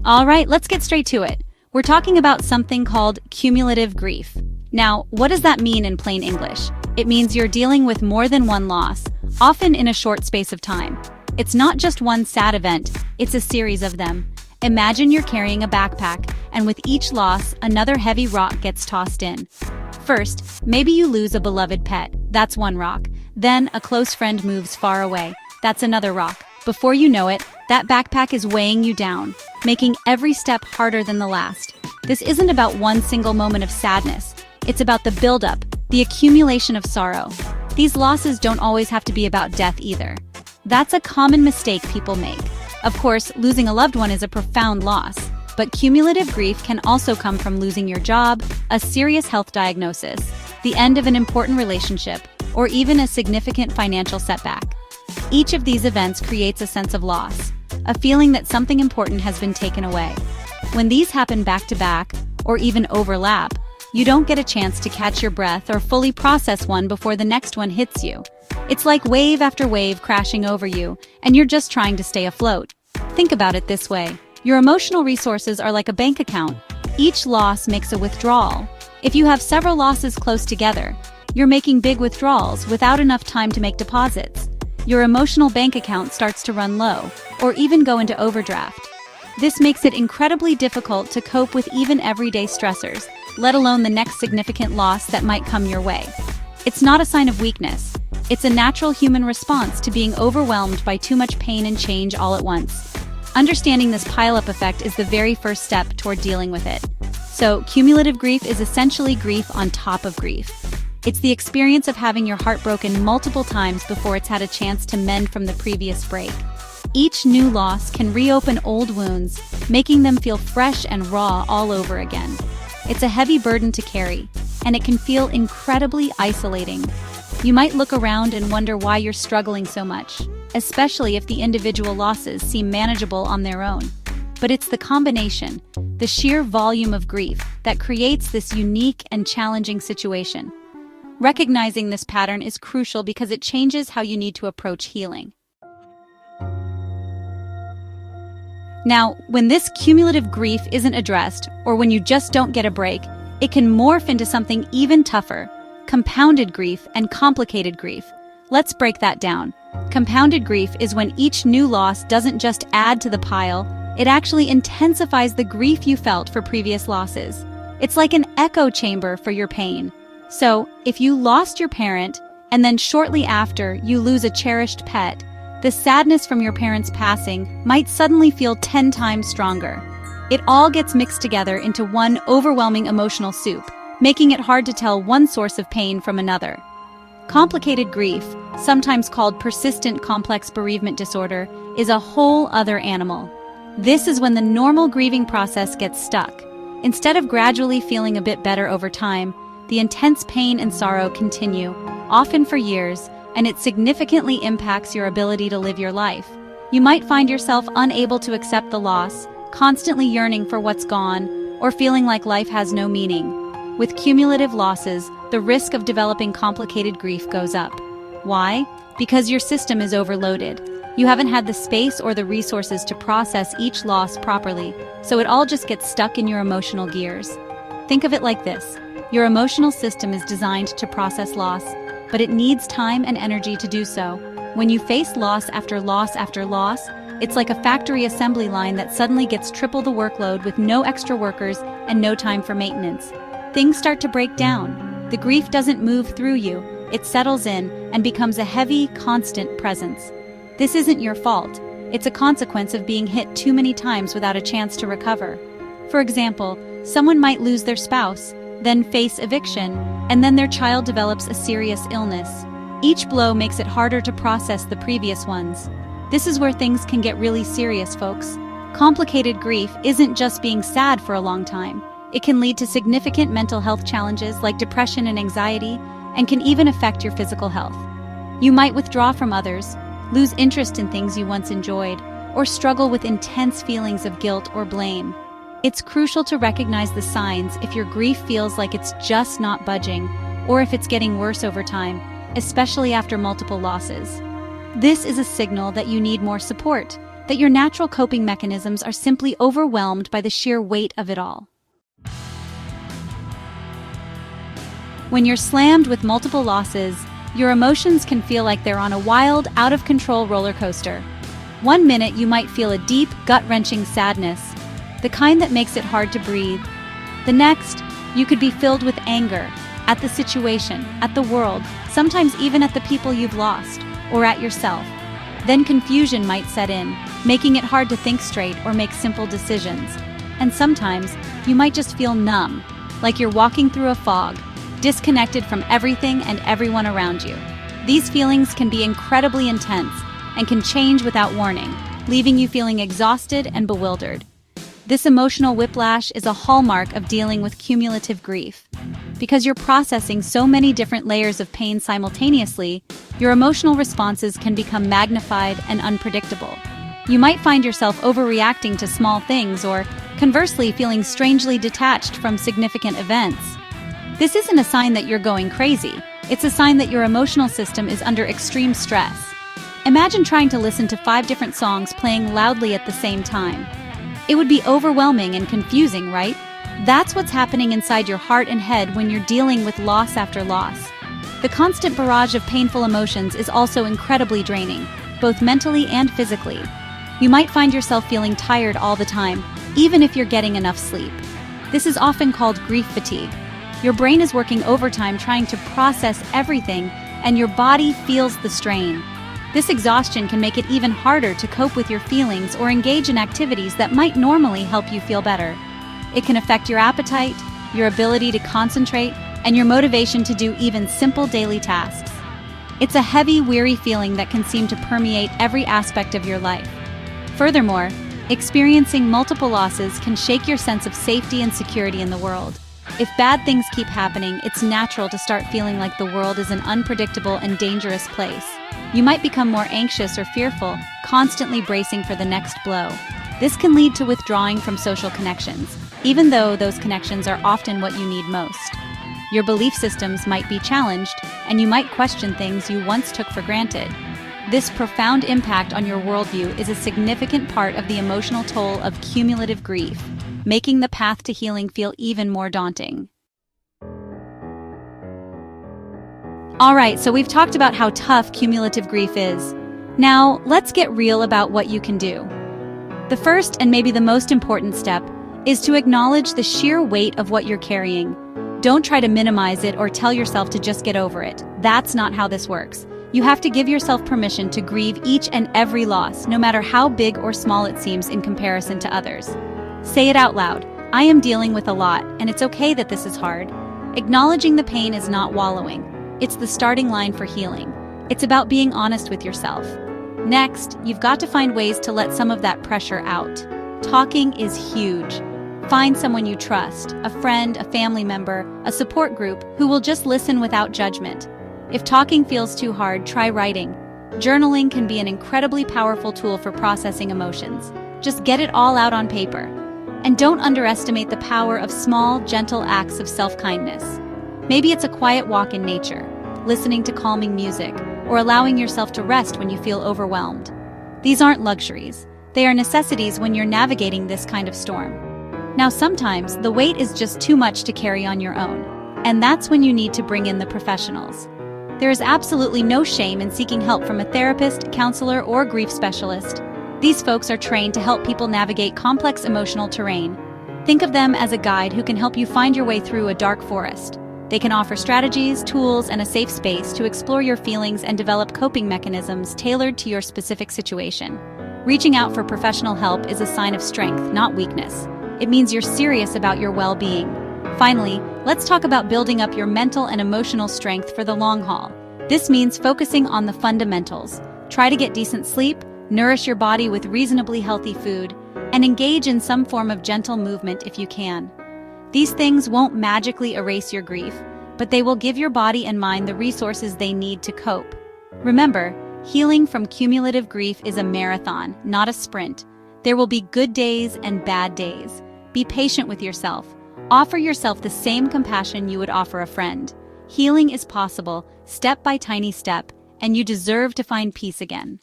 All right, let's get straight to it. We're talking about something called cumulative grief. Now, what does that mean in plain English? It means you're dealing with more than one loss, often in a short space of time. It's not just one sad event, it's a series of them. Imagine you're carrying a backpack, and with each loss, another heavy rock gets tossed in. First, maybe you lose a beloved pet. That's one rock. Then, a close friend moves far away. That's another rock. Before you know it, that backpack is weighing you down, making every step harder than the last. This isn't about one single moment of sadness. It's about the buildup, the accumulation of sorrow. These losses don't always have to be about death either. That's a common mistake people make. Of course, losing a loved one is a profound loss, but cumulative grief can also come from losing your job, a serious health diagnosis, the end of an important relationship, or even a significant financial setback. Each of these events creates a sense of loss, a feeling that something important has been taken away. When these happen back to back, or even overlap, you don't get a chance to catch your breath or fully process one before the next one hits you. It's like wave after wave crashing over you, and you're just trying to stay afloat. Think about it this way. Your emotional resources are like a bank account. Each loss makes a withdrawal. If you have several losses close together, you're making big withdrawals without enough time to make deposits. Your emotional bank account starts to run low, or even go into overdraft. This makes it incredibly difficult to cope with even everyday stressors, let alone the next significant loss that might come your way. It's not a sign of weakness. It's a natural human response to being overwhelmed by too much pain and change all at once. Understanding this pile-up effect is the very first step toward dealing with it. So, cumulative grief is essentially grief on top of grief. It's the experience of having your heart broken multiple times before it's had a chance to mend from the previous break. Each new loss can reopen old wounds, making them feel fresh and raw all over again. It's a heavy burden to carry, and it can feel incredibly isolating. You might look around and wonder why you're struggling so much, especially if the individual losses seem manageable on their own. But it's the combination, the sheer volume of grief, that creates this unique and challenging situation. Recognizing this pattern is crucial because it changes how you need to approach healing. Now, when this cumulative grief isn't addressed, or when you just don't get a break, it can morph into something even tougher: compounded grief and complicated grief. Let's break that down. Compounded grief is when each new loss doesn't just add to the pile, it actually intensifies the grief you felt for previous losses. It's like an echo chamber for your pain. So, if you lost your parent, and then shortly after you lose a cherished pet, the sadness from your parents' passing might suddenly feel 10 times stronger. It all gets mixed together into one overwhelming emotional soup, making it hard to tell one source of pain from another. Complicated grief, sometimes called persistent complex bereavement disorder, is a whole other animal. This is when the normal grieving process gets stuck. Instead of gradually feeling a bit better over time, the intense pain and sorrow continue, often for years, and it significantly impacts your ability to live your life. You might find yourself unable to accept the loss, constantly yearning for what's gone, or feeling like life has no meaning. With cumulative losses, the risk of developing complicated grief goes up. Why? Because your system is overloaded. You haven't had the space or the resources to process each loss properly, so it all just gets stuck in your emotional gears. Think of it like this. Your emotional system is designed to process loss, but it needs time and energy to do so. When you face loss after loss after loss, it's like a factory assembly line that suddenly gets triple the workload with no extra workers and no time for maintenance. Things start to break down. The grief doesn't move through you, it settles in and becomes a heavy, constant presence. This isn't your fault. It's a consequence of being hit too many times without a chance to recover. For example, someone might lose their spouse, then face eviction, and then their child develops a serious illness. Each blow makes it harder to process the previous ones. This is where things can get really serious, folks. Complicated grief isn't just being sad for a long time. It can lead to significant mental health challenges like depression and anxiety, and can even affect your physical health. You might withdraw from others, lose interest in things you once enjoyed, or struggle with intense feelings of guilt or blame. It's crucial to recognize the signs if your grief feels like it's just not budging, or if it's getting worse over time, especially after multiple losses. This is a signal that you need more support. that your natural coping mechanisms are simply overwhelmed by the sheer weight of it all. When you're slammed with multiple losses, your emotions can feel like they're on a wild, out-of-control roller coaster. One minute you might feel a deep, gut-wrenching sadness, the kind that makes it hard to breathe. The next, you could be filled with anger at the situation, at the world, sometimes even at the people you've lost, or at yourself. Then confusion might set in, making it hard to think straight or make simple decisions. And sometimes, you might just feel numb, like you're walking through a fog, disconnected from everything and everyone around you. These feelings can be incredibly intense and can change without warning, leaving you feeling exhausted and bewildered. This emotional whiplash is a hallmark of dealing with cumulative grief. Because you're processing so many different layers of pain simultaneously, your emotional responses can become magnified and unpredictable. You might find yourself overreacting to small things or, conversely, feeling strangely detached from significant events. This isn't a sign that you're going crazy. It's a sign that your emotional system is under extreme stress. Imagine trying to listen to 5 different songs playing loudly at the same time. It would be overwhelming and confusing, right? That's what's happening inside your heart and head when you're dealing with loss after loss. The constant barrage of painful emotions is also incredibly draining, both mentally and physically. You might find yourself feeling tired all the time, even if you're getting enough sleep. This is often called grief fatigue. Your brain is working overtime trying to process everything, and your body feels the strain. This exhaustion can make it even harder to cope with your feelings or engage in activities that might normally help you feel better. It can affect your appetite, your ability to concentrate, and your motivation to do even simple daily tasks. It's a heavy, weary feeling that can seem to permeate every aspect of your life. Furthermore, experiencing multiple losses can shake your sense of safety and security in the world. If bad things keep happening, it's natural to start feeling like the world is an unpredictable and dangerous place. You might become more anxious or fearful, constantly bracing for the next blow. This can lead to withdrawing from social connections, even though those connections are often what you need most. Your belief systems might be challenged, and you might question things you once took for granted. This profound impact on your worldview is a significant part of the emotional toll of cumulative grief, making the path to healing feel even more daunting. Alright, so we've talked about how tough cumulative grief is. Now, let's get real about what you can do. The first, and maybe the most important step, is to acknowledge the sheer weight of what you're carrying. Don't try to minimize it or tell yourself to just get over it. That's not how this works. You have to give yourself permission to grieve each and every loss, no matter how big or small it seems in comparison to others. Say it out loud. I am dealing with a lot, and it's okay that this is hard. Acknowledging the pain is not wallowing. It's the starting line for healing. It's about being honest with yourself. Next, you've got to find ways to let some of that pressure out. Talking is huge. Find someone you trust, a friend, a family member, a support group who will just listen without judgment. If talking feels too hard, try writing. Journaling can be an incredibly powerful tool for processing emotions. Just get it all out on paper. And don't underestimate the power of small, gentle acts of self-kindness. Maybe it's a quiet walk in nature, listening to calming music, or allowing yourself to rest when you feel overwhelmed. These aren't luxuries. They are necessities when you're navigating this kind of storm. Now, sometimes the weight is just too much to carry on your own, and that's when you need to bring in the professionals. There is absolutely no shame in seeking help from a therapist, counselor, or grief specialist. These folks are trained to help people navigate complex emotional terrain. Think of them as a guide who can help you find your way through a dark forest. They can offer strategies, tools, and a safe space to explore your feelings and develop coping mechanisms tailored to your specific situation. Reaching out for professional help is a sign of strength, not weakness. It means you're serious about your well-being. Finally, let's talk about building up your mental and emotional strength for the long haul. This means focusing on the fundamentals. Try to get decent sleep, nourish your body with reasonably healthy food, and engage in some form of gentle movement if you can. These things won't magically erase your grief, but they will give your body and mind the resources they need to cope. Remember, healing from cumulative grief is a marathon, not a sprint. There will be good days and bad days. Be patient with yourself. Offer yourself the same compassion you would offer a friend. Healing is possible, step by tiny step, and you deserve to find peace again.